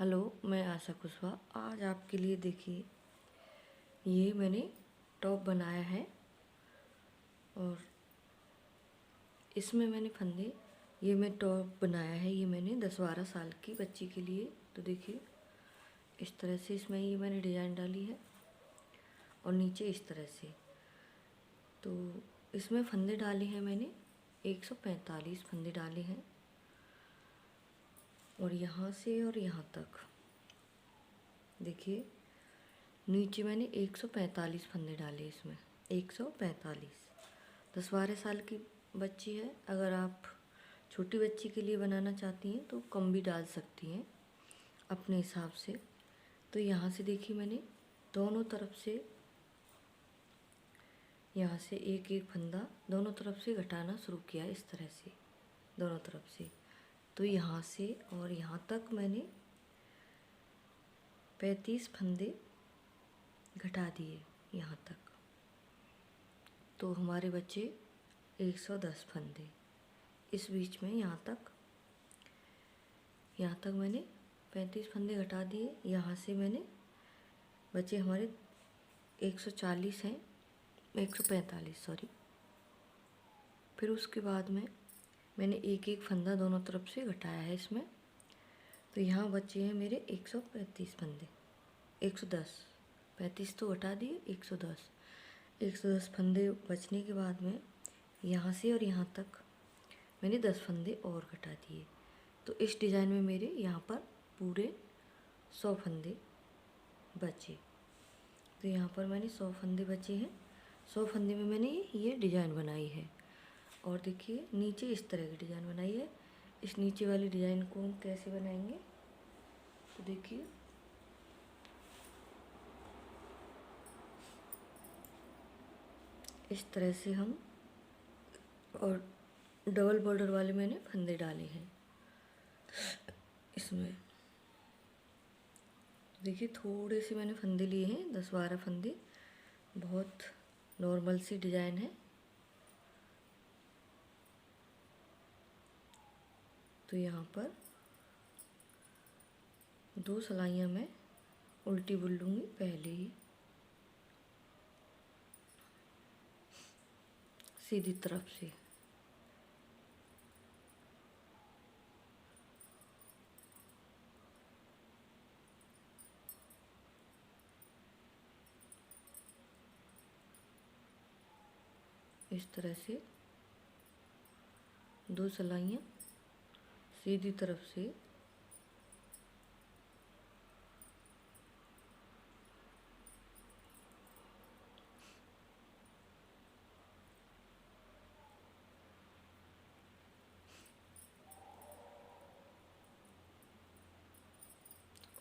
Hello, मैं आशा कुशवाहा। आज आपके लिए देखिए, ये मैंने टॉप बनाया है और इसमें मैंने फंदे, ये मैं टॉप बनाया है, ये मैंने 10-12 साल की बच्ची के लिए। तो देखिए इस तरह से इसमें ये मैंने डिज़ाइन डाली है और नीचे इस तरह से। तो इसमें फंदे डाले हैं मैंने 145 फंदे डाले हैं और यहाँ से और यहाँ तक देखिए नीचे मैंने 145 फंदे डाले इसमें। 145 10-12 साल की बच्ची है। अगर आप छोटी बच्ची के लिए बनाना चाहती हैं तो कम भी डाल सकती हैं अपने हिसाब से। तो यहाँ से देखिए मैंने दोनों तरफ से, यहाँ से एक एक फंदा दोनों तरफ से घटाना शुरू किया इस तरह से, दोनों तरफ से। तो यहाँ से और यहाँ तक मैंने 35 फंदे घटा दिए यहाँ तक। तो हमारे बच्चे 110 फंदे। इस बीच में यहाँ तक मैंने 35 फंदे घटा दिए। यहाँ से मैंने बचे हमारे 140 हैं, 145 सॉरी। फिर उसके बाद में मैंने एक एक फंदा दोनों तरफ से घटाया है इसमें। तो यहाँ बचे हैं मेरे 135 फंदे, 110। 35 तो घटा दिए, 110 फंदे बचने के बाद में यहाँ से और यहाँ तक मैंने 10 फंदे और घटा दिए। तो इस डिज़ाइन में मेरे यहाँ पर पूरे 100 फंदे बचे। तो यहाँ पर मैंने 100 फंदे बचे हैं। 100 फंदे में मैंने ये डिज़ाइन बनाई है। और देखिए नीचे इस तरह की डिज़ाइन बनाई है। इस नीचे वाली डिज़ाइन को हम कैसे बनाएंगे, तो देखिए इस तरह से हम, और डबल बॉर्डर वाले मैंने फंदे डाले हैं इसमें। देखिए थोड़े से मैंने फंदे लिए हैं, 10-12 फंदे। बहुत नॉर्मल सी डिज़ाइन है। तो यहाँ पर 2 सिलाइयाँ मैं उल्टी बुन लूँगी पहले ही, सीधी तरफ से। इस तरह से 2 सिलाइयाँ सीधी तरफ से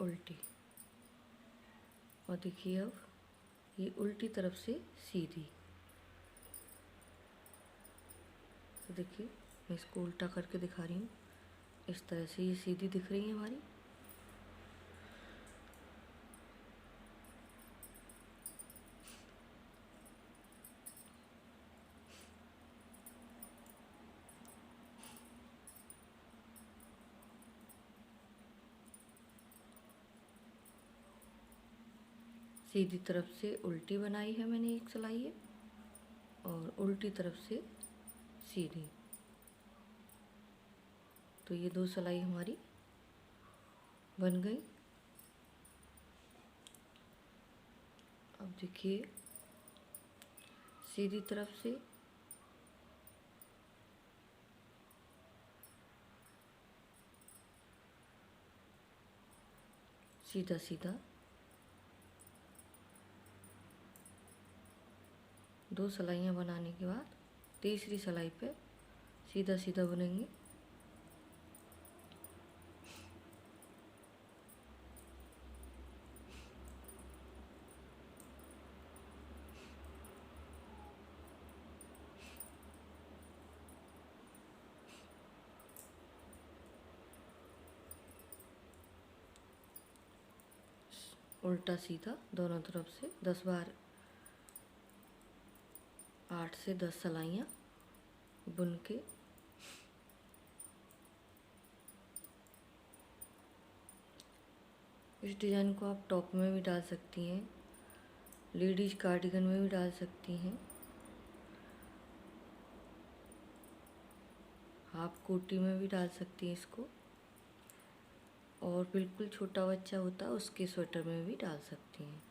उल्टी। और देखिए अब ये उल्टी तरफ से सीधी। तो देखिए मैं इसको उल्टा करके दिखा रही हूँ। इस तरह से ये सीधी दिख रही है हमारी। सीधी तरफ से उल्टी बनाई है मैंने एक सिलाई है, और उल्टी तरफ से सीधी। तो ये 2 सिलाई हमारी बन गई। अब देखिए सीधी तरफ से सीधा सीधा 2 सिलाइयाँ बनाने के बाद तीसरी सिलाई पे सीधा सीधा बुनेंगे। उल्टा सीधा दोनों तरफ से 10 बार 8 से 10 सिलाइयाँ बुन के इस डिज़ाइन को आप टॉप में भी डाल सकती हैं, लेडीज कार्डिगन में भी डाल सकती हैं, हाफ कोटी में भी डाल सकती हैं इसको, और बिल्कुल छोटा बच्चा होता है उसके स्वेटर में भी डाल सकती हैं।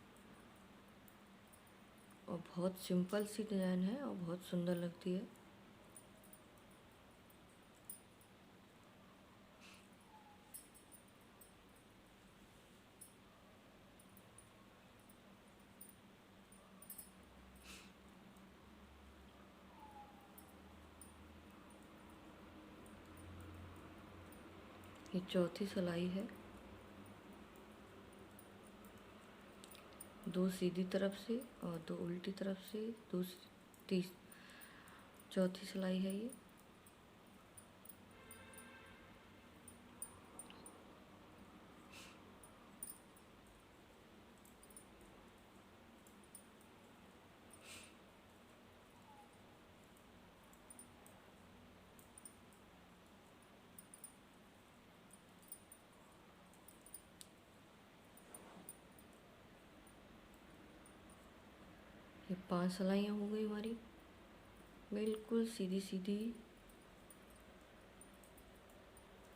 और बहुत सिंपल सी डिज़ाइन है और बहुत सुंदर लगती है। ये चौथी सिलाई है, 2 सीधी तरफ से और 2 उल्टी तरफ से, दूसरी चौथी सिलाई है ये। ये 5 सिलाइयाँ हो गई हमारी, बिल्कुल सीधी सीधी।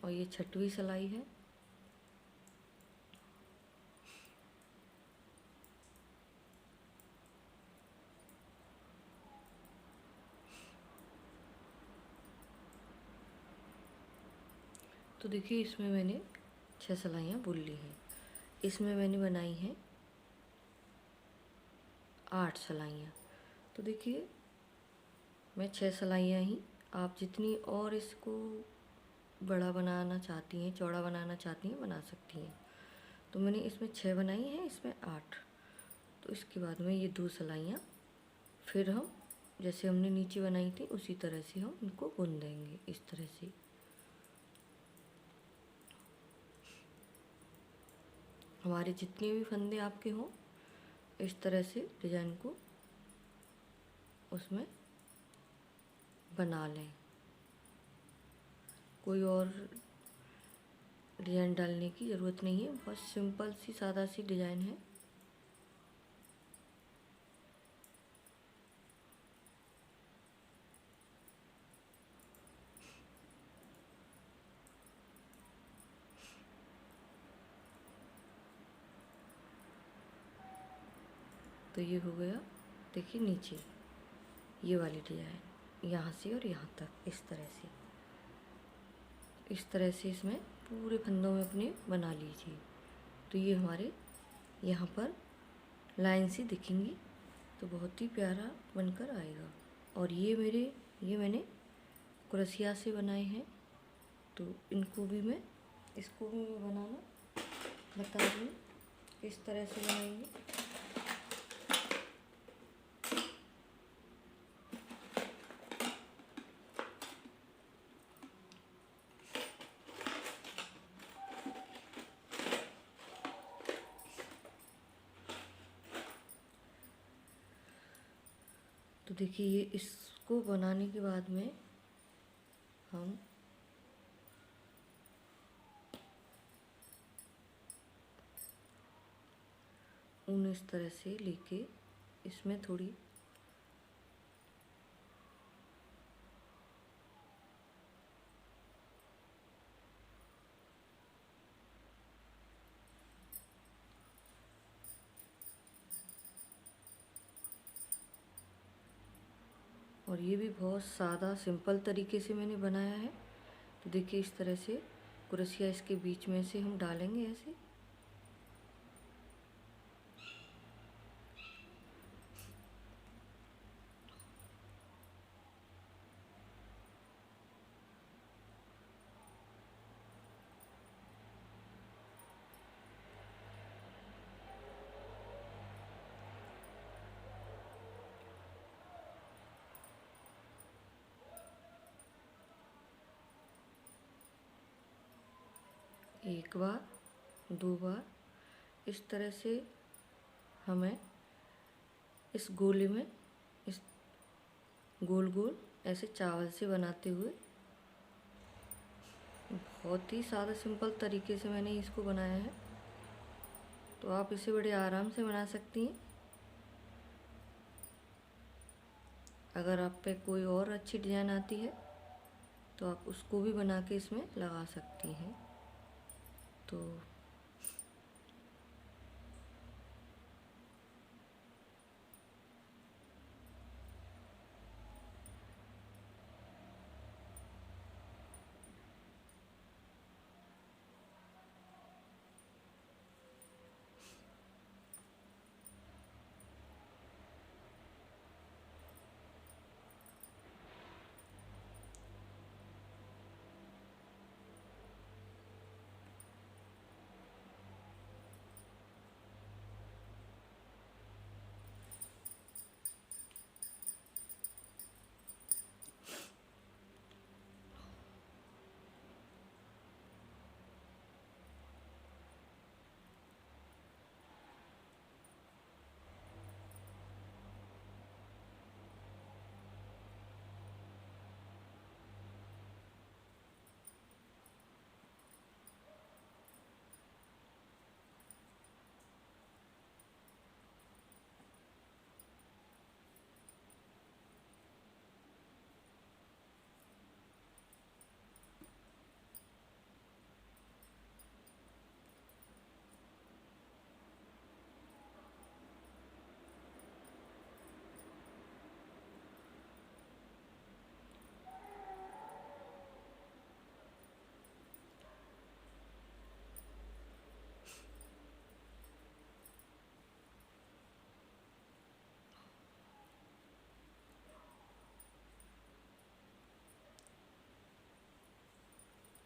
और ये 6वीं सिलाई है। तो देखिए इसमें मैंने 6 सिलाइयाँ बुन ली हैं। इसमें मैंने बनाई हैं 8 सिलाइयाँ। तो देखिए मैं 6 सिलाइयाँ ही, आप जितनी और इसको बड़ा बनाना चाहती हैं, चौड़ा बनाना चाहती हैं, बना सकती हैं। तो मैंने इसमें 6 बनाई हैं, इसमें 8। तो इसके बाद में ये 2 सिलाइयाँ फिर हम जैसे हमने नीचे बनाई थी उसी तरह से हम इनको बुन देंगे, इस तरह से। हमारे जितने भी फंदे आपके हों, इस तरह से डिज़ाइन को उसमें बना लें। कोई और डिज़ाइन डालने की ज़रूरत नहीं है, बस सिंपल सी सादा सी डिज़ाइन है। तो ये हो गया, देखिए नीचे ये वाली डिज़ाइन, यहाँ से और यहाँ तक इस तरह से, इस तरह से इसमें पूरे फंदों में अपने बना लीजिए। तो ये हमारे यहाँ पर लाइन सी दिखेंगी, तो बहुत ही प्यारा बनकर आएगा। और ये मैंने क्रोशिया से बनाए हैं, तो इसको भी मैं बनाना बता रही हूँ किस तरह से बनाएंगे। तो देखिए ये इसको बनाने के बाद में हम ऊन इस तरह से लेके इसमें थोड़ी और ये भी बहुत सादा सिंपल तरीके से मैंने बनाया है। तो देखिए इस तरह से क्रोशिया इसके बीच में से हम डालेंगे ऐसे। एक बार, 2 बार, इस तरह से हमें इस गोले में इस गोल गोल ऐसे चावल से बनाते हुए, बहुत ही सादा सिंपल तरीके से मैंने इसको बनाया है। तो आप इसे बड़े आराम से बना सकती हैं। अगर आप पे कोई और अच्छी डिज़ाइन आती है तो आप उसको भी बना के इसमें लगा सकती हैं। तो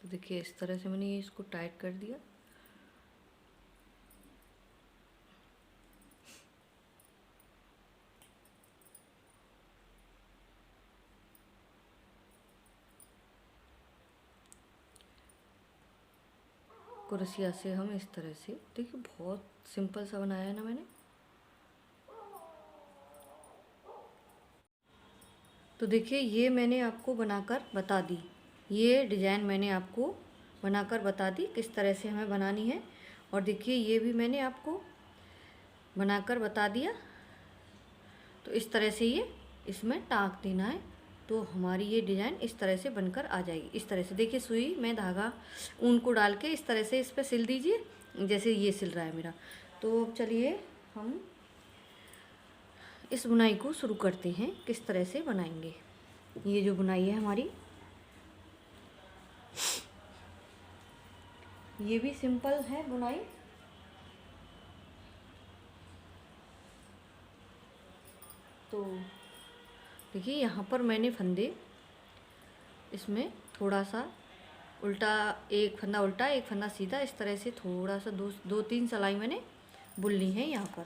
देखिए इस तरह से मैंने ये इसको टाइट कर दिया। कुर्सिया से हम इस तरह से, देखिए बहुत सिंपल सा बनाया है ना मैंने। तो देखिए ये मैंने आपको बनाकर बता दी, ये डिज़ाइन मैंने आपको बनाकर बता दी किस तरह से हमें बनानी है। और देखिए ये भी मैंने आपको बनाकर बता दिया। तो इस तरह से ये इसमें टाँक देना है तो हमारी ये डिज़ाइन इस तरह से बनकर आ जाएगी। इस तरह से देखिए सुई में धागा ऊन को डाल के इस तरह से इस पर सिल दीजिए, जैसे ये सिल रहा है मेरा। तो चलिए हम इस बुनाई को शुरू करते हैं, किस तरह से बनाएंगे। ये जो बुनाई है हमारी, ये भी सिंपल है बुनाई। तो देखिए यहाँ पर मैंने फंदे, इसमें थोड़ा सा उल्टा, एक फंदा उल्टा एक फंदा सीधा, इस तरह से थोड़ा सा दो तीन सिलाई मैंने बुननी है यहाँ पर।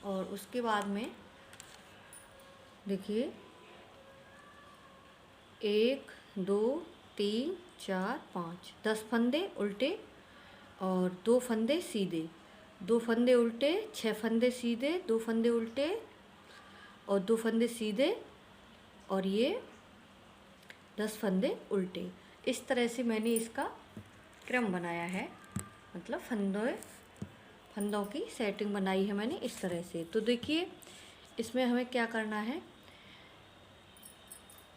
और उसके बाद में देखिए 1 2 3 4 5 10 फंदे उल्टे और 2 फंदे सीधे, 2 फंदे उल्टे, 6 फंदे सीधे, 2 फंदे उल्टे और 2 फंदे सीधे, और ये 10 फंदे उल्टे। इस तरह से मैंने इसका क्रम बनाया है, मतलब फंदों की सेटिंग बनाई है मैंने इस तरह से। तो देखिए इसमें हमें क्या करना है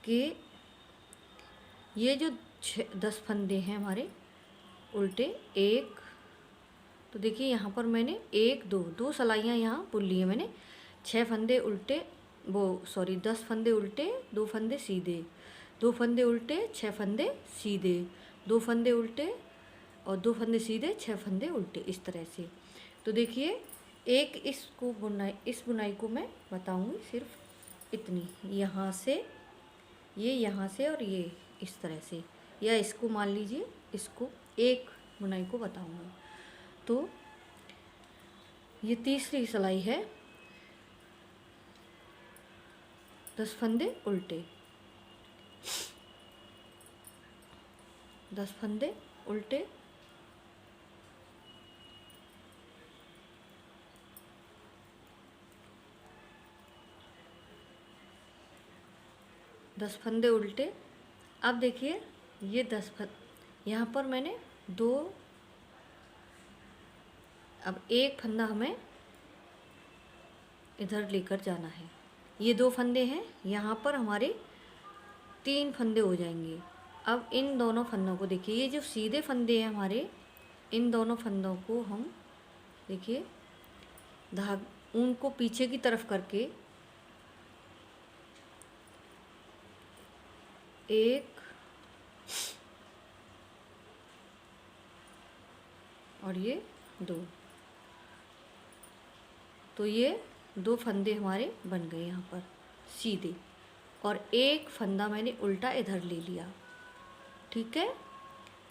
कि ये जो 10 फंदे हैं हमारे उल्टे, एक, तो देखिए यहाँ पर मैंने 1 2 2 सिलाइयाँ यहाँ बुन ली है मैंने। 6 फंदे उल्टे, 10 फंदे उल्टे, 2 फंदे सीधे, 2 फंदे उल्टे, 6 फंदे सीधे, 2 फंदे उल्टे और 2 फंदे सीधे, 6 फंदे उल्टे, इस तरह से। तो देखिए एक इस बुनाई को मैं बताऊंगी सिर्फ इतनी, यहाँ से ये, यहाँ से और ये इस तरह से, या इसको मान लीजिए, इसको एक बुनाई को बताऊंगी। तो ये तीसरी सिलाई है, 10 फंदे उल्टे, 10 फंदे उल्टे, दस फंदे उल्टे। अब देखिए ये यहाँ पर मैंने 2 अब एक फंदा हमें इधर लेकर जाना है। ये 2 फंदे हैं, यहाँ पर हमारे 3 फंदे हो जाएंगे। अब इन दोनों फंदों को देखिए, ये जो सीधे फंदे हैं हमारे, इन दोनों फंदों को हम देखिए ऊन को पीछे की तरफ करके 1 और ये 2, तो ये 2 फंदे हमारे बन गए यहाँ पर सीधे, और एक फंदा मैंने उल्टा इधर ले लिया। ठीक है,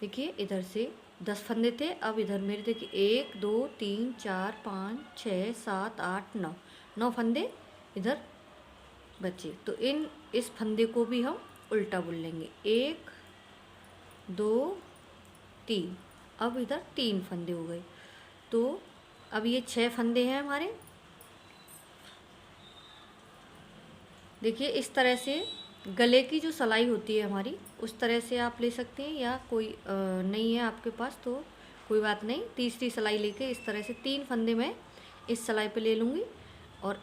देखिए इधर से 10 फंदे थे, अब इधर मेरे देखिए 1 2 3 4 5 6 7 8 9, 9 फंदे इधर बचे। तो इस फंदे को भी हम उल्टा बुन लेंगे। 1 2 3, अब इधर 3 फंदे हो गए। तो अब ये 6 फंदे हैं हमारे। देखिए इस तरह से गले की जो सिलाई होती है हमारी, उस तरह से आप ले सकते हैं, या कोई नहीं है आपके पास तो कोई बात नहीं, तीसरी सिलाई लेके इस तरह से 3 फंदे मैं इस सिलाई पे ले लूँगी, और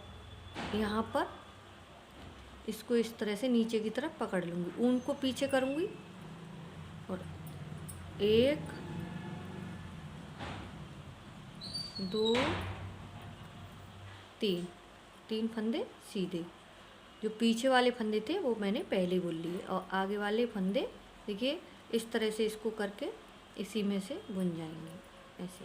यहाँ पर इसको इस तरह से नीचे की तरफ पकड़ लूँगी, ऊन को पीछे करूँगी, और 1 2 3 फंदे सीधे। जो पीछे वाले फंदे थे वो मैंने पहले बुन लिए, और आगे वाले फंदे देखिए इस तरह से इसको करके इसी में से बुन जाएंगे ऐसे।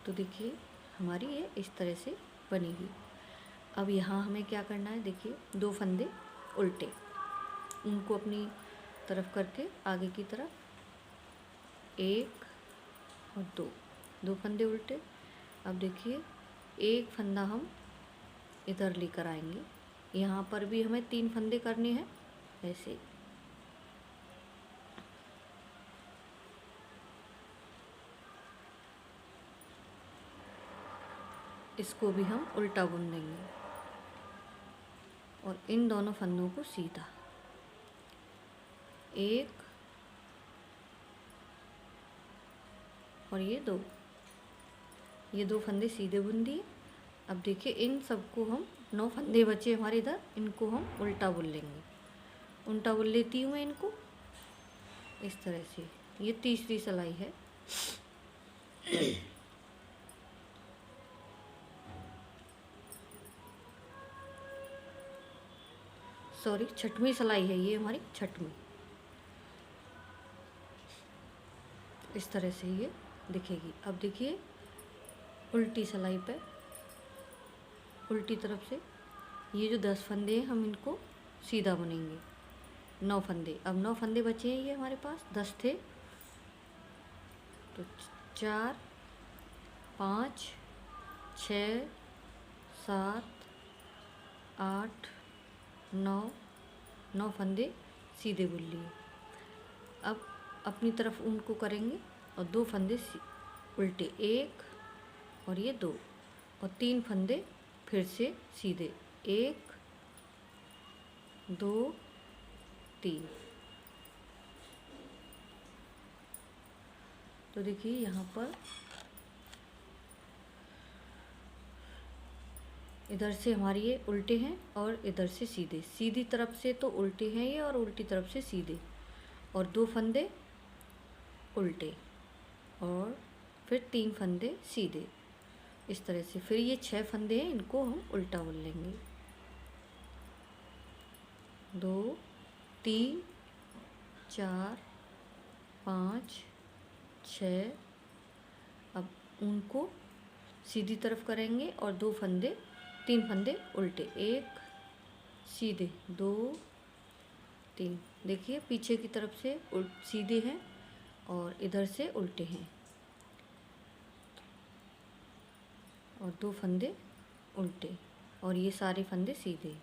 तो देखिए हमारी ये इस तरह से बनेगी। अब यहाँ हमें क्या करना है, देखिए 2 फंदे उल्टे, उनको अपनी तरफ करके आगे की तरफ 1 और 2 फंदे उल्टे। अब देखिए एक फंदा हम इधर लेकर आएंगे, यहाँ पर भी हमें 3 फंदे करने हैं ऐसे। इसको भी हम उल्टा बुन देंगे, और इन दोनों फंदों को सीधा 1 और ये 2 फंदे सीधे बुन दिए। अब देखिए इन सबको हम 9 फंदे बचे हमारे इधर, इनको हम उल्टा बुन लेंगे। उल्टा बुन लेती हूँ मैं इनको इस तरह से। ये तीसरी सिलाई है। सॉरी, 6वीं सिलाई है ये हमारी, 6वीं। इस तरह से ये दिखेगी। अब देखिए उल्टी सिलाई पे उल्टी तरफ से ये जो 10 फंदे हैं हम इनको सीधा बुनेंगे। 9 फंदे, अब 9 फंदे बचे हैं ये हमारे पास, 10 थे तो 4 5 6 7 8 9 फंदे सीधे बुन लिए। अब अपनी तरफ ऊन को करेंगे, और 2 फंदे उल्टे, 1 और ये 2, और 3 फंदे फिर से सीधे, 1 2 3। तो देखिए यहाँ पर इधर से हमारी ये उल्टे हैं और इधर से सीधे, सीधी तरफ से तो उल्टे हैं ये और उल्टी तरफ से सीधे, और 2 फंदे उल्टे और फिर 3 फंदे सीधे इस तरह से। फिर ये 6 फंदे हैं, इनको हम उल्टा बुन लेंगे। 2 3 4 5 6। अब उनको सीधी तरफ करेंगे और 3 फंदे उल्टे, 1 सीधे, 2 3। देखिए पीछे की तरफ से सीधे हैं और इधर से उल्टे हैं, और 2 फंदे उल्टे, और ये सारे फंदे सीधे।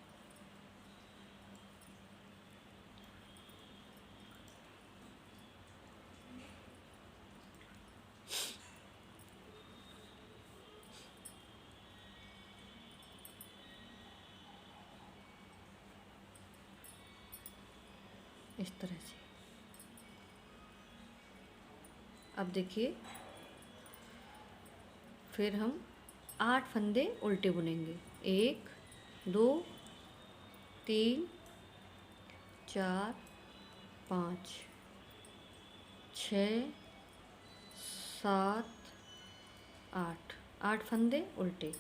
इस तरह से। अब देखिए फिर हम 8 फंदे उल्टे बुनेंगे। 1 2 3 4 5 6 7 8 फंदे उल्टे।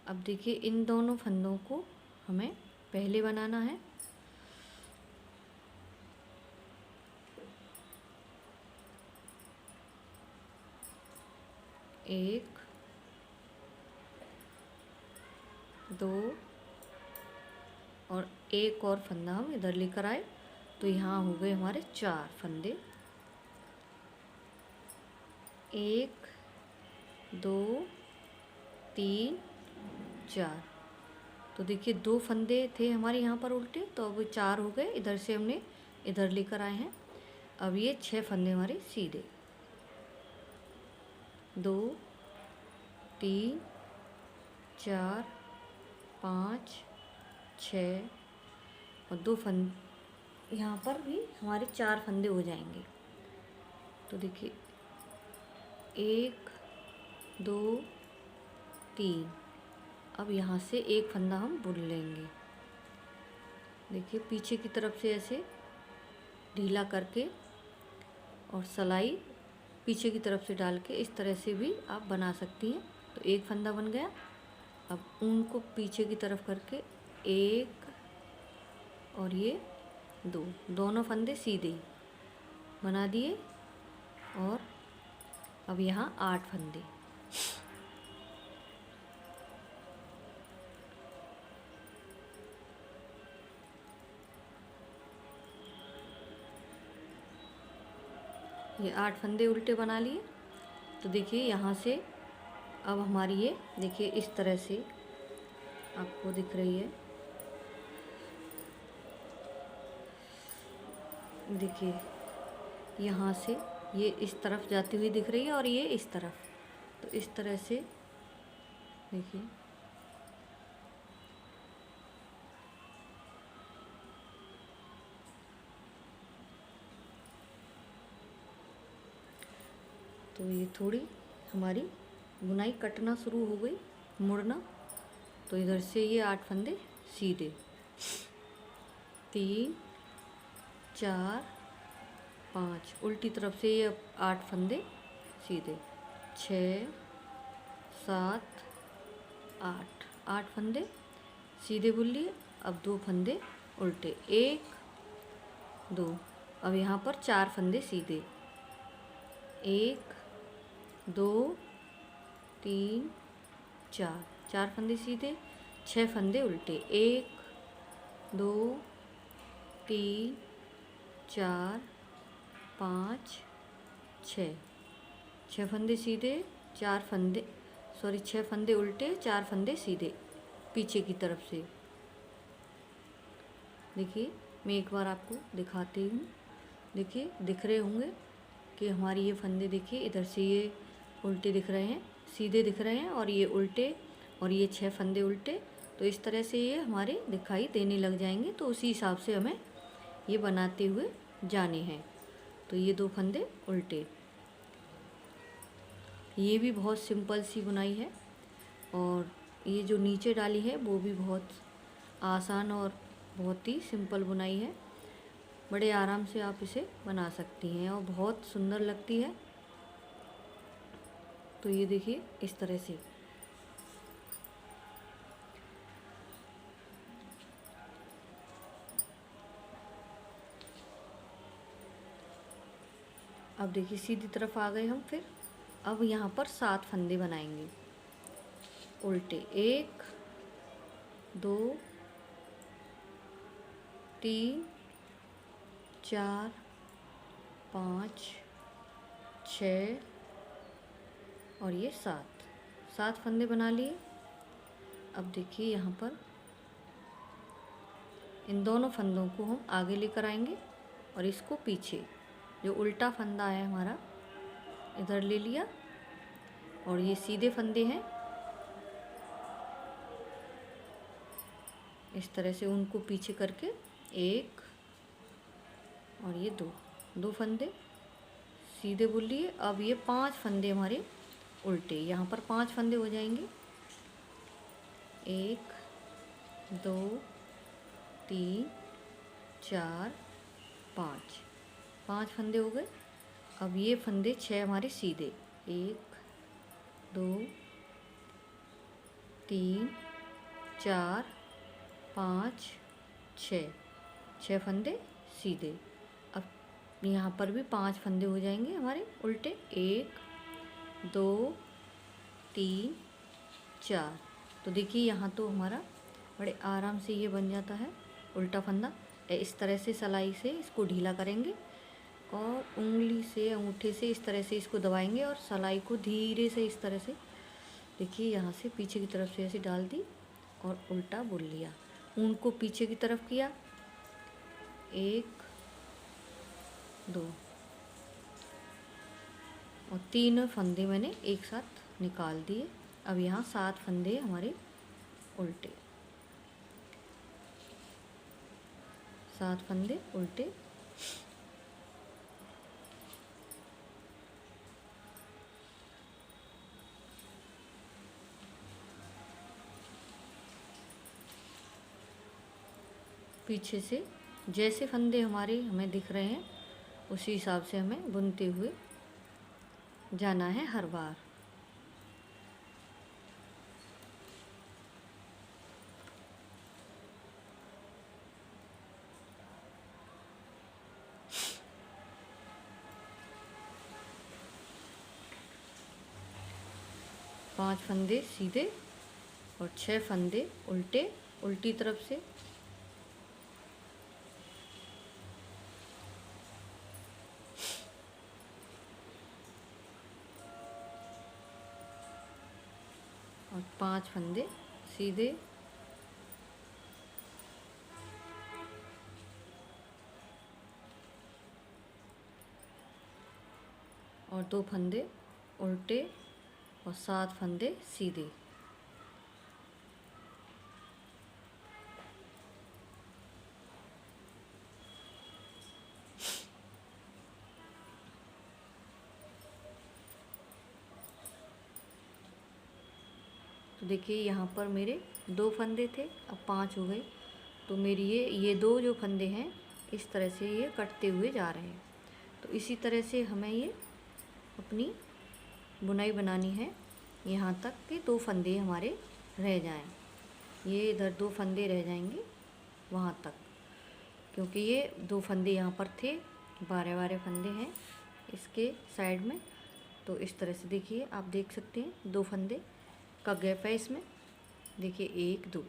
अब देखिए इन दोनों फंदों को हमें पहले बनाना है। एक 2 और एक और फंदा हम इधर लेकर आए, तो यहाँ हो गए हमारे 4 फंदे। 1 2 3 4। तो देखिए 2 फंदे थे हमारे यहाँ पर उल्टे, तो अब 4 हो गए। इधर से हमने इधर लेकर आए हैं। अब ये 6 फंदे हमारे सीधे। 2 3 4 5 6 और 2 फंदे यहाँ पर भी हमारे 4 फंदे हो जाएंगे। तो देखिए 1 2 3। अब यहाँ से एक फंदा हम बुन लेंगे। देखिए पीछे की तरफ से ऐसे ढीला करके और सिलाई पीछे की तरफ से डाल के इस तरह से भी आप बना सकती हैं। तो एक फंदा बन गया। अब ऊन को पीछे की तरफ करके 1 और ये 2, दोनों फंदे सीधे बना दिए। और अब यहाँ 8 फंदे। ये 8 फंदे उल्टे बना लिए। तो देखिए यहाँ से अब हमारी ये देखिए इस तरह से आपको दिख रही है। देखिए यहाँ से ये इस तरफ जाती हुई दिख रही है और ये इस तरफ। तो इस तरह से देखिए तो ये थोड़ी हमारी बुनाई कटना शुरू हो गई, मुड़ना। तो इधर से ये 8 फंदे सीधे। 3 4 5 उल्टी तरफ से ये 8 फंदे सीधे। 6 7 8 फंदे सीधे बुन लिए। अब 2 फंदे उल्टे। 1 2। अब यहाँ पर 4 फंदे सीधे। 1 2 3 4 फंदे सीधे। 6 फंदे उल्टे। 1 2 3 4 5 6 फंदे सीधे। 6 फंदे उल्टे, 4 फंदे सीधे पीछे की तरफ से। देखिए मैं एक बार आपको दिखाती हूँ। देखिए दिख रहे होंगे कि हमारी ये फंदे देखिए इधर से ये उल्टे दिख रहे हैं, सीधे दिख रहे हैं, और ये उल्टे, और ये 6 फंदे उल्टे। तो इस तरह से ये हमारे दिखाई देने लग जाएंगे। तो उसी हिसाब से हमें ये बनाते हुए जाने हैं। तो ये 2 फंदे उल्टे। ये भी बहुत सिंपल सी बुनाई है, और ये जो नीचे डाली है वो भी बहुत आसान और बहुत ही सिंपल बुनाई है। बड़े आराम से आप इसे बना सकती हैं और बहुत सुंदर लगती है। तो ये देखिए इस तरह से। अब देखिए सीधी तरफ आ गए हम। फिर अब यहाँ पर 7 फंदे बनाएंगे उल्टे। 1 2 3 4 5 6 और ये 7 फंदे बना लिए। अब देखिए यहाँ पर इन दोनों फंदों को हम आगे लेकर आएंगे और इसको पीछे, जो उल्टा फंदा है हमारा, इधर ले लिया। और ये सीधे फंदे हैं, इस तरह से उनको पीछे करके 1 और ये दो फंदे सीधे बुन लिए। अब ये 5 फंदे हमारे उल्टे, यहाँ पर 5 फंदे हो जाएंगे। 1 2 3 4 5 फंदे हो गए। अब ये फंदे 6 हमारे सीधे, 1 2 3 4 5 6 फंदे सीधे। अब यहाँ पर भी 5 फंदे हो जाएंगे हमारे उल्टे, 1 2 3 4। तो देखिए यहाँ तो हमारा बड़े आराम से ये बन जाता है उल्टा फंदा। इस तरह से सिलाई से इसको ढीला करेंगे और उंगली से, अंगूठे से इस तरह से इसको दबाएंगे और सिलाई को धीरे से इस तरह से, देखिए यहाँ से पीछे की तरफ से ऐसे डाल दी और उल्टा बुन लिया। ऊन को पीछे की तरफ किया, 1 2 और 3 फंदे मैंने एक साथ निकाल दिए। अब यहाँ 7 फंदे हमारे उल्टे, 7 फंदे उल्टे। पीछे से जैसे फंदे हमारे हमें दिख रहे हैं उसी हिसाब से हमें बुनते हुए जाना है हर बार। पांच फंदे सीधे और 6 फंदे उल्टे, उल्टी तरफ से। और 5 फंदे सीधे और 2 फंदे उल्टे और 7 फंदे सीधे। तो देखिए यहाँ पर मेरे 2 फंदे थे, अब 5 हो गए। तो मेरी ये 2 जो फंदे हैं इस तरह से ये कटते हुए जा रहे हैं। तो इसी तरह से हमें ये अपनी बुनाई बनानी है यहाँ तक कि 2 फंदे हमारे रह जाएं। ये इधर 2 फंदे रह जाएंगे वहाँ तक, क्योंकि ये 2 फंदे यहाँ पर थे, 12 फंदे हैं इसके साइड में। तो इस तरह से देखिए, आप देख सकते हैं 2 फंदे का गैप है इसमें। देखिए 1 2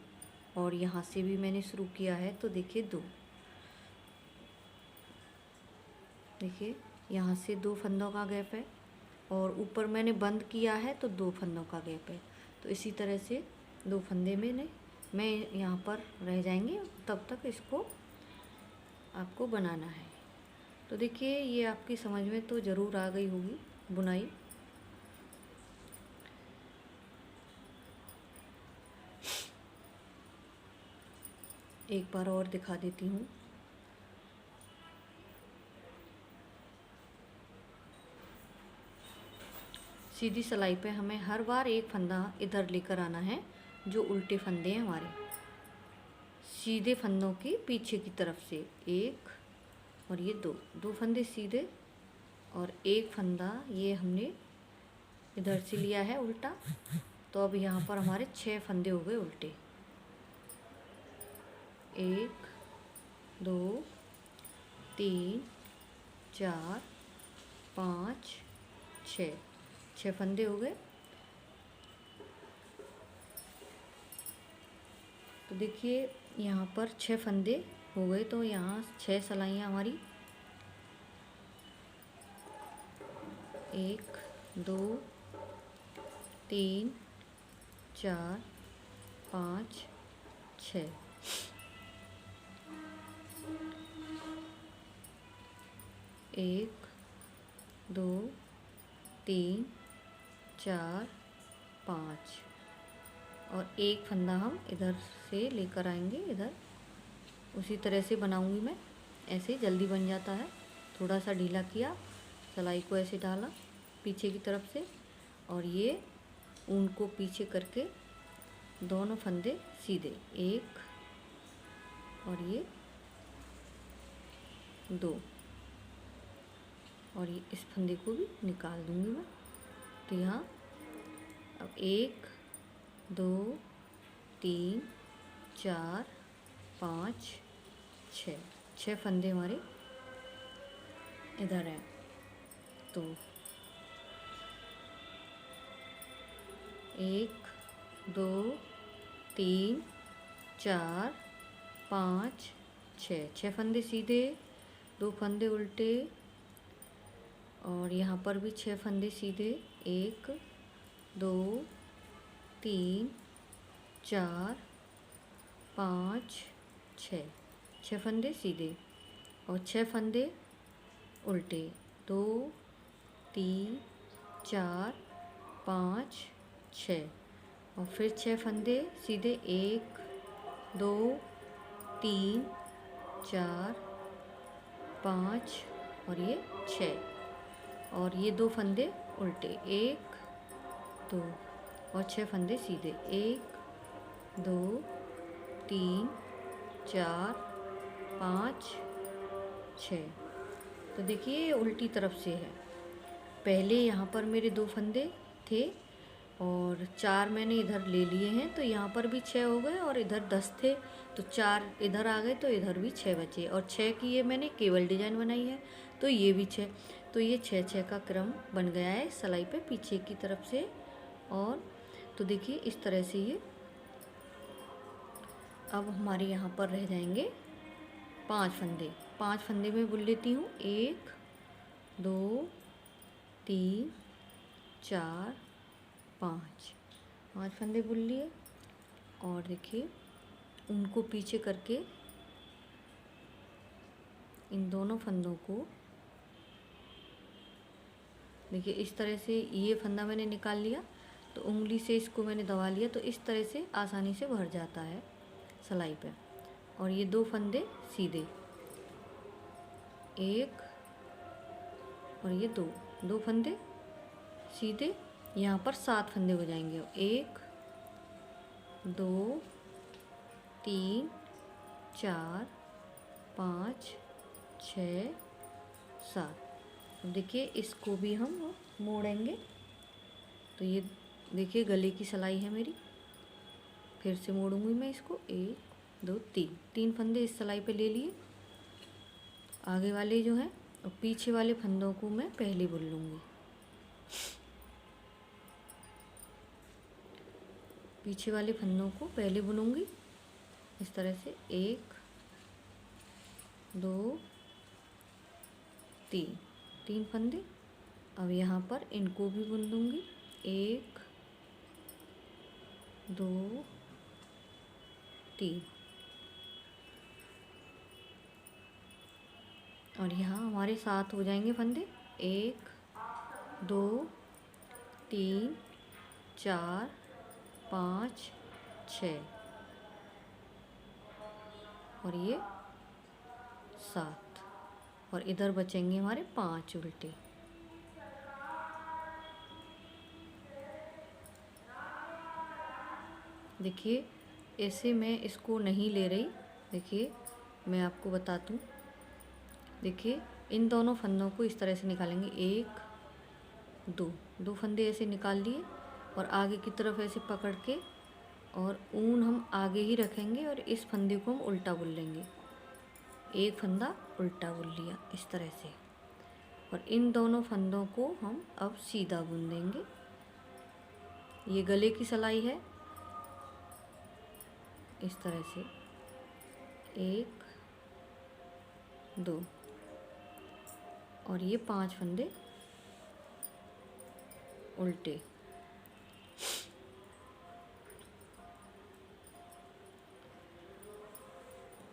और यहाँ से भी मैंने शुरू किया है तो देखिए 2, देखिए यहाँ से 2 फंदों का गैप है और ऊपर मैंने बंद किया है तो 2 फंदों का गैप है। तो इसी तरह से 2 फंदे मैं यहाँ पर रह जाएंगे, तब तक इसको आपको बनाना है। तो देखिए ये आपकी समझ में तो ज़रूर आ गई होगी बुनाई। एक बार और दिखा देती हूँ। सीधी सिलाई पे हमें हर बार एक फंदा इधर लेकर आना है, जो उल्टे फंदे हैं हमारे, सीधे फंदों की पीछे की तरफ से। 1 और ये 2 फंदे सीधे और 1 फंदा ये हमने इधर से लिया है उल्टा। तो अब यहाँ पर हमारे 6 फंदे हो गए उल्टे। 1 2 3 4 5 6 फंदे हो गए। तो देखिए यहाँ पर 6 फंदे हो गए, तो यहाँ 6 सिलाइयाँ हमारी 1 2 3 4 5 6। 1 2 3 4 5 और 1 फंदा हम इधर से लेकर आएंगे, इधर उसी तरह से बनाऊंगी मैं। ऐसे जल्दी बन जाता है। थोड़ा सा ढीला किया, सिलाई को ऐसे डाला पीछे की तरफ से, और ये ऊन को पीछे करके दोनों फंदे सीधे, एक और ये दो, और ये इस फंदे को भी निकाल दूंगी मैं। तो यहाँ अब 1 2 3 4 5 6 फंदे हमारे इधर हैं। तो 1 2 3 4 5 6 फंदे सीधे, 2 फंदे उल्टे, और यहाँ पर भी 6 फंदे सीधे, 1 2 3 4 5 6 फंदे सीधे और 6 फंदे उल्टे, 2 3 4 5 6, और फिर 6 फंदे सीधे, 1 2 3 4 5 और ये 6, और ये 2 फंदे उल्टे, 1 2, और 6 फंदे सीधे, 1 2 3 4 5 6। तो देखिए ये उल्टी तरफ से है। पहले यहाँ पर मेरे 2 फंदे थे और 4 मैंने इधर ले लिए हैं, तो यहाँ पर भी 6 हो गए, और इधर 10 थे तो 4 इधर आ गए, तो इधर भी 6 बचे, और 6 की ये मैंने केवल डिजाइन बनाई है, तो ये भी 6, तो ये 6 का क्रम बन गया है सिलाई पे पीछे की तरफ से। और तो देखिए इस तरह से ये अब हमारे यहाँ पर रह जाएंगे 5 फंदे में बुन लेती हूँ, 1 2 3 4 5 फंदे बुन लिए, और देखिए उनको पीछे करके इन दोनों फंदों को देखिए इस तरह से, ये फंदा मैंने निकाल लिया तो उंगली से इसको मैंने दबा लिया, तो इस तरह से आसानी से भर जाता है सिलाई पे। और ये 2 फंदे सीधे, 1 और ये 2 फंदे सीधे, यहाँ पर 7 फंदे हो जाएंगे, 1 2 3 4 5 6 7। देखिए इसको भी हम मोड़ेंगे, तो ये देखिए गले की सिलाई है मेरी, फिर से मोड़ूंगी मैं इसको, 1 2 3 फंदे इस सिलाई पे ले लिए आगे वाले जो हैं, और पीछे वाले फंदों को मैं पहले बुन लूँगी। पीछे वाले फंदों को पहले बुनूंगी इस तरह से, 1 2 3 फंदे। अब यहाँ पर इनको भी बुन दूंगी, 1 2 3, और यहाँ हमारे 7 हो जाएंगे फंदे, 1 2 3 4 5 6, और ये 7, और इधर बचेंगे हमारे 5 उल्टे। देखिए ऐसे मैं इसको नहीं ले रही, देखिए मैं आपको बताती हूँ। देखिए इन दोनों फंदों को इस तरह से निकालेंगे, 1 2 फंदे ऐसे निकाल लिए, और आगे की तरफ ऐसे पकड़ के, और ऊन हम आगे ही रखेंगे, और इस फंदे को हम उल्टा बुन लेंगे, एक फंदा उल्टा बुन लिया इस तरह से, और इन दोनों फंदों को हम अब सीधा बुन देंगे। ये गले की सिलाई है, इस तरह से 1 2, और ये 5 फंदे उल्टे।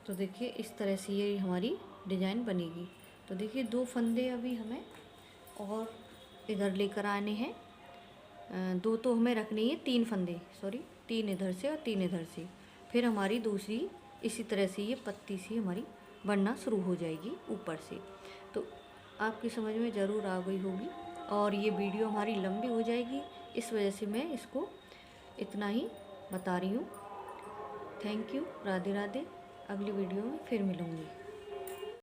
तो देखिए इस तरह से ये हमारी डिज़ाइन बनेगी। तो देखिए 2 फंदे अभी हमें और इधर लेकर आने हैं, 2 तो हमें रखने हैं, 3 फंदे, सॉरी 3 इधर से और 3 इधर से, फिर हमारी दूसरी इसी तरह से ये पत्ती सी हमारी बनना शुरू हो जाएगी ऊपर से। तो आपकी समझ में ज़रूर आ गई होगी। और ये वीडियो हमारी लंबी हो जाएगी, इस वजह से मैं इसको इतना ही बता रही हूँ। Thank you. राधे राधे। अगली वीडियो में फिर मिलूँगी।